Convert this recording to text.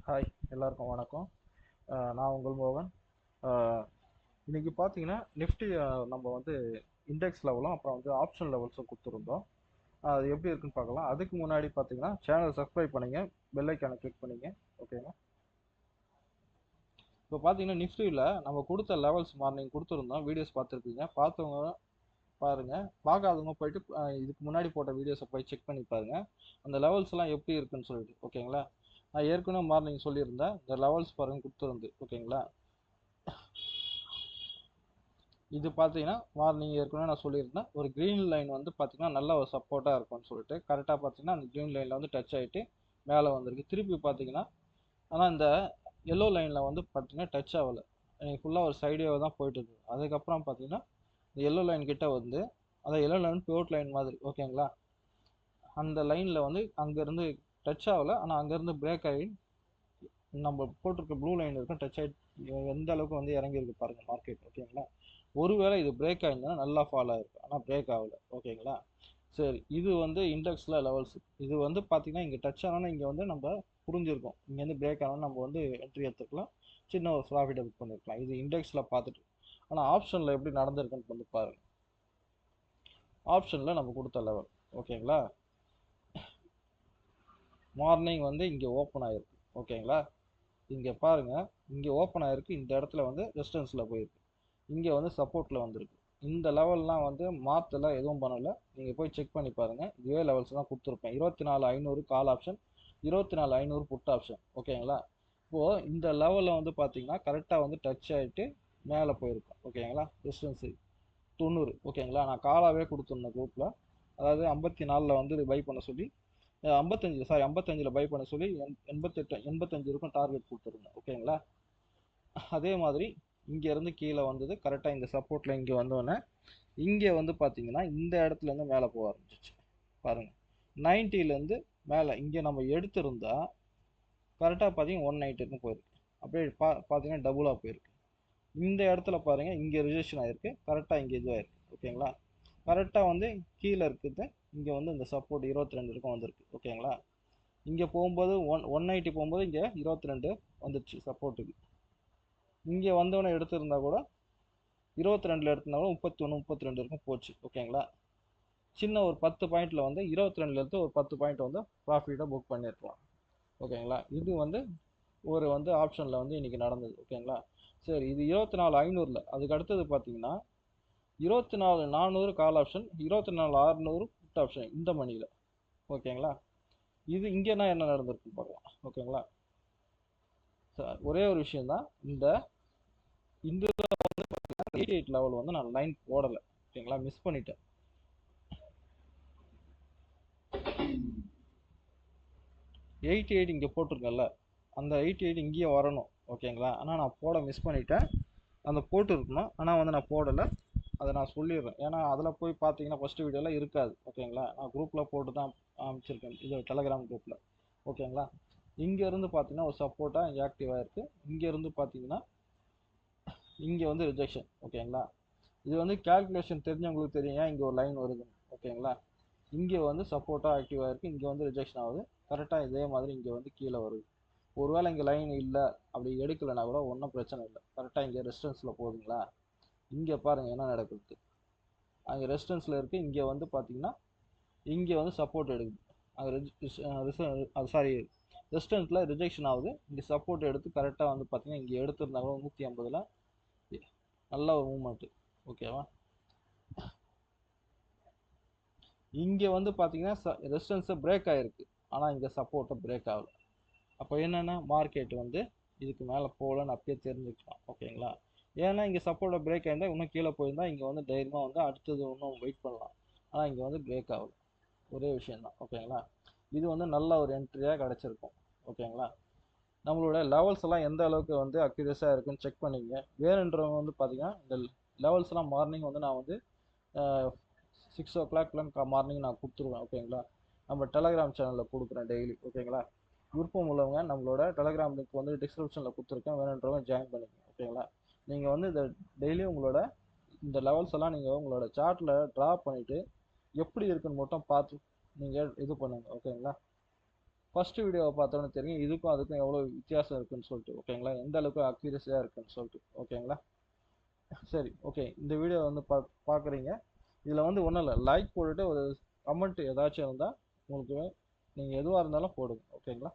Hi, எல்லாருக்கும் வணக்கம். நான் உங்கள் மோகன். இன்னைக்கு பார்த்தீங்கன்னா நிஃப்டி நம்ம வந்து இண்டெக்ஸ் லெவலும் அப்புறம் வந்து ஆப்ஷன் லெவல்ஸும் கொடுத்துருந்தோம். அது எப்படி இருக்குன்னு பார்க்கலாம். அதுக்கு முன்னாடி பார்த்தீங்கன்னா சேனல் சப்ஸ்கிரைப் பண்ணுங்க, பெல் ஐக்கானை கிளிக் பண்ணுங்க. ஓகேங்களா? இப்போ பார்த்தீங்கன்னா நிஃப்டியில் நம்ம கொடுத்த லெவல்ஸ் மார்னிங் கொடுத்துருந்தோம். வீடியோஸ் பார்த்துருப்பீங்க. பார்த்தவங்க பாருங்க, பார்க்காதவங்க போயிட்டு இதுக்கு முன்னாடி போட்ட வீடியோஸை போய் செக் பண்ணி பாருங்க. அந்த லெவல்ஸ் எல்லாம் எப்படி இருக்குன்னு சொல்லிட்டு. ஓகேங்களா? நான் ஏற்கனவே மார்னிங் சொல்லியிருந்தேன், இந்த லெவல்ஸ் பாருங்க கொடுத்துருந்து. ஓகேங்களா? இது பார்த்தீங்கன்னா மார்னிங் ஏற்கனவே நான் சொல்லியிருந்தேன், ஒரு க்ரீன் லைன் வந்து பார்த்தீங்கன்னா நல்ல ஒரு சப்போர்ட்டாக இருக்கும்னு சொல்லிட்டு கரெக்டாக பார்த்தீங்கன்னா அந்த க்ரீன் லைனில் வந்து டச் ஆகிட்டு மேலே வந்திருக்கு. திருப்பி பார்த்தீங்கன்னா ஆனால் இந்த எல்லோ லைனில் வந்து பார்த்தீங்கன்னா டச் ஆகலை. எனக்கு ஃபுல்லாக ஒரு சைடேவாக தான் போயிட்டு இருக்கு. அதுக்கப்புறம் பார்த்தீங்கன்னா இந்த எல்லோ லைன் கிட்ட வந்து அதான் எல்லோ லைன் பிவோட் லைன் மாதிரி. ஓகேங்களா? அந்த லைனில் வந்து அங்கேருந்து டச் ஆகலை, ஆனால் அங்கேருந்து பிரேக் ஆகி நம்ம போட்டிருக்க ப்ளூ லைன் இருக்கும் டச் ஆகி எந்த அளவுக்கு வந்து இறங்கியிருக்கு பாருங்க மார்க்கெட். ஓகேங்களா? ஒருவேளை இது பிரேக் ஆயிருந்தா நல்லா ஃபால் ஆயிருக்கும், ஆனால் பிரேக் ஆகல. ஓகேங்களா? சரி, இது வந்து இண்டெக்ஸில் லெவல்ஸ். இது வந்து பார்த்தீங்கன்னா இங்கே டச் ஆனோன்னா இங்கே வந்து நம்ம புரிஞ்சிருக்கும், இங்கேருந்து பிரேக் ஆனோன்னா நம்ம வந்து என்ட்ரி எடுத்துக்கலாம், சின்ன ஒரு ப்ராஃபிட் புக் பண்ணிருக்கலாம். இது இண்டெக்ஸில் பார்த்துட்டு. ஆனால் ஆப்ஷனில் எப்படி நடந்திருக்குன்னு வந்து பாருங்க. ஆப்ஷனில் நம்ம கொடுத்த லெவல். ஓகேங்களா? மார்னிங் வந்து இங்கே ஓப்பன் ஆயிருக்கு. ஓகேங்களா? இங்கே பாருங்க, இங்கே ஓப்பன் ஆயிருக்கு, இந்த இடத்துல வந்து ரெசிஸ்டன்ஸில் போயிருக்கு, இங்கே வந்து சப்போர்ட்டில் வந்திருக்கு. இந்த லெவல்லாம் வந்து மாற்றலாம் எதுவும் பண்ணலை, நீங்கள் போய் செக் பண்ணி பாருங்கள். இதே லெவல்ஸ் தான் கொடுத்துருப்பேன். 24,500 கால் ஆப்ஷன், 24,500 புட் ஆப்ஷன். ஓகேங்களா? இப்போது இந்த லெவலில் வந்து பார்த்தீங்கன்னா கரெக்டாக வந்து டச் ஆகிட்டு மேலே போயிருக்கும். ஓகேங்களா? ரெசிஸ்டன்ஸு 90. ஓகேங்களா? நான் காலாகவே கொடுத்துருந்தேன் குரூப்பில். அதாவது 54 வந்து பை பண்ண சொல்லி 55 பை பண்ண சொல்லி 85 இருக்கும் டார்கெட் கொடுத்துருந்தேன். ஓகேங்களா? அதே மாதிரி இங்கேருந்து கீழே வந்தது கரெக்டாக இந்த சப்போர்ட்டில் இங்கே வந்தோடனே இங்கே வந்து பார்த்தீங்கன்னா இந்த இடத்துலேருந்து மேலே போக ஆரம்பிச்சிச்சு பாருங்கள். 90லேருந்து மேலே இங்கே நம்ம எடுத்திருந்தா கரெக்டாக பார்த்தீங்கன்னா 190க்கு போயிருக்கு. அப்படியே பார்த்தீங்கன்னா டபுளாக போயிருக்கு. இந்த இடத்துல பாருங்கள், இங்கே ரிஜெக்ஷன் ஆகிருக்கு, கரெக்டாக இங்கே இதுவாகிருக்கு. ஓகேங்களா? கரெக்டாக வந்து கீழே இருக்குது, இங்கே வந்து இந்த சப்போர்ட் 22 இருக்கும் வந்திருக்கு. ஓகேங்களா? இங்கே போகும்போது 190 போகும்போது இங்கே 22 வந்துடுச்சு சப்போர்ட்டுக்கு. இங்கே வந்தவொடனே எடுத்திருந்தா கூட 22 எடுத்திருந்தா கூட 31 32 இருக்கும் போச்சு. ஓகேங்களா? சின்ன ஒரு 10 பாயிண்ட்ல வந்து 22 எடுத்து ஒரு 10 பாயிண்ட் வந்து ப்ராஃபிட்டாக புக் பண்ணியிருக்கலாம். ஓகேங்களா? இது வந்து ஒரு வந்து ஆப்ஷனில் வந்து இன்னைக்கு நடந்தது. ஓகேங்களா? சரி, இது 24,500. அதுக்கு அடுத்தது பார்த்தீங்கன்னா 24,400 கால் ஆப்ஷன், 24,600 புட் ஆப்ஷன் இந்த மணியில். ஓகேங்களா? இது இங்கேனா என்ன நடந்திருக்குன்னு பார்க்கலாம். ஓகேங்களா? சார், ஒரே ஒரு விஷயம் தான், இந்த இந்த 88 லெவல் வந்து நான் லைன் போடலை. ஓகேங்களா? மிஸ் பண்ணிட்டேன். 88 இங்கே போட்டிருக்கேன்ல, அந்த 88 இங்கேயே வரணும். ஓகேங்களா? ஆனால் நான் போட மிஸ் பண்ணிட்டேன். அந்த போட்டு இருக்கணும், ஆனால் வந்து நான் போடலை. அதை நான் சொல்லிடுறேன், ஏன்னா அதில் போய் பார்த்தீங்கன்னா ஃபஸ்ட்டு வீடியோலாம் இருக்காது. ஓகேங்களா? நான் குரூப்பில் போட்டு தான் அமைச்சிருக்கேன், இது டெலகிராம் குரூப்பில். ஓகேங்களா? இங்கேருந்து பார்த்தீங்கன்னா ஒரு சப்போர்ட்டாக இங்கே ஆக்டிவாக இருக்குது. இங்கேருந்து பார்த்தீங்கன்னா இங்கே வந்து ரிஜெக்ஷன். ஓகேங்களா? இது வந்து கேல்குலேஷன் தெரிஞ்சவங்களுக்கு தெரியும் ஏன் இங்கே ஒரு லைன் வருது. ஓகேங்களா? இங்கே வந்து சப்போர்ட்டாக ஆக்டிவாக இருக்குது, இங்கே வந்து ரிஜெக்ஷன் ஆகுது. கரெக்டாக இதே மாதிரி இங்கே வந்து கீழே வருது. ஒருவேளை இங்கே லைன் இல்லை, அப்படி எடுக்கலைன்னா கூட ஒன்றும் பிரச்சனை இல்லை. கரெக்டாக இங்கே ரெசிஸ்டன்ஸில் போகுதுங்களா? இங்கே பாருங்கள் என்ன நடக்குது. அங்கே ரெசிஸ்டன்ஸில் இருக்குது, இங்கே வந்து பார்த்தீங்கன்னா இங்கே வந்து சப்போர்ட் எடுக்குது. அங்கே சாரி, ரெசிஸ்டன்ஸில் ரிஜெக்ஷன் ஆகுது, இங்கே சப்போர்ட் எடுத்து கரெக்டாக வந்து பார்த்தீங்கன்னா இங்கே எடுத்திருந்தாங்க 150ல் நல்ல ஒரு மூவ்மெண்ட்டு. ஓகேவா? இங்கே வந்து பார்த்தீங்கன்னா ரெசிஸ்டன்ஸை பிரேக் ஆகிருக்கு, ஆனால் இங்கே சப்போர்ட்டை பிரேக் ஆகலை. அப்போ என்னென்னா மார்க்கெட் வந்து இதுக்கு மேலே போகலன்னு அப்பயே தெரிஞ்சுக்கலாம். ஓகேங்களா? ஏன்னா இங்கே சப்போர்ட்டை பிரேக் ஆகிருந்தால் இன்னும் கீழே போயிருந்தால் இங்கே வந்து தைரியமாக வந்து அடுத்தது இன்னும் வெயிட் பண்ணலாம். ஆனால் இங்கே வந்து பிரேக் ஆகல. ஒரே விஷயந்தான். ஓகேங்களா? இது வந்து நல்ல ஒரு என்ட்ரியாக கிடச்சிருக்கும். ஓகேங்களா? நம்மளோட லெவல்ஸ் எல்லாம் எந்த அளவுக்கு வந்து அக்யூரஸாக இருக்குன்னு செக் பண்ணிங்க. வேணுன்றவங்க வந்து பார்த்தீங்கன்னா இந்த லெவல்ஸ்லாம் மார்னிங் வந்து நான் வந்து 6 o'clock மார்னிங் நான் கொடுத்துருவேன். ஓகேங்களா? நம்ம டெலகிராம் சேனலில் கொடுக்குறேன் டெய்லி. ஓகேங்களா? விருப்பம் உள்ளவங்க நம்மளோட டெலகிராம் லிங்க் வந்து டிஸ்கிரிப்ஷனில் கொடுத்துருக்கேன், வேணுன்றவங்க ஜாயின் பண்ணிக்கோங்க. ஓகேங்களா? நீங்கள் வந்து இந்த டெய்லியும் உங்களோட இந்த லெவல்ஸ் எல்லாம் நீங்கள் உங்களோட சார்ட்டில் ட்ரா பண்ணிவிட்டு எப்படி இருக்குன்னு மட்டும் பார்த்து நீங்கள் இது பண்ணுங்கள். ஓகேங்களா? ஃபர்ஸ்ட் வீடியோவை பார்த்தோன்னே தெரியும் இதுக்கும் அதுக்கும் எவ்வளோ வித்தியாசம் இருக்குன்னு சொல்லிட்டு. ஓகேங்களா, எந்த அளவுக்கு அக்யூரஸியாக இருக்குன்னு சொல்லிட்டு. ஓகேங்களா, சரி ஓகே. இந்த வீடியோ வந்து பார்க்குறீங்க. இதில் வந்து ஒன்றும் இல்லை, லைக் போட்டுட்டு ஒரு கமெண்ட் ஏதாச்சும் இருந்தால் உங்களுக்கு நீங்கள் எதுவாக இருந்தாலும் போடுங்க. ஓகேங்களா.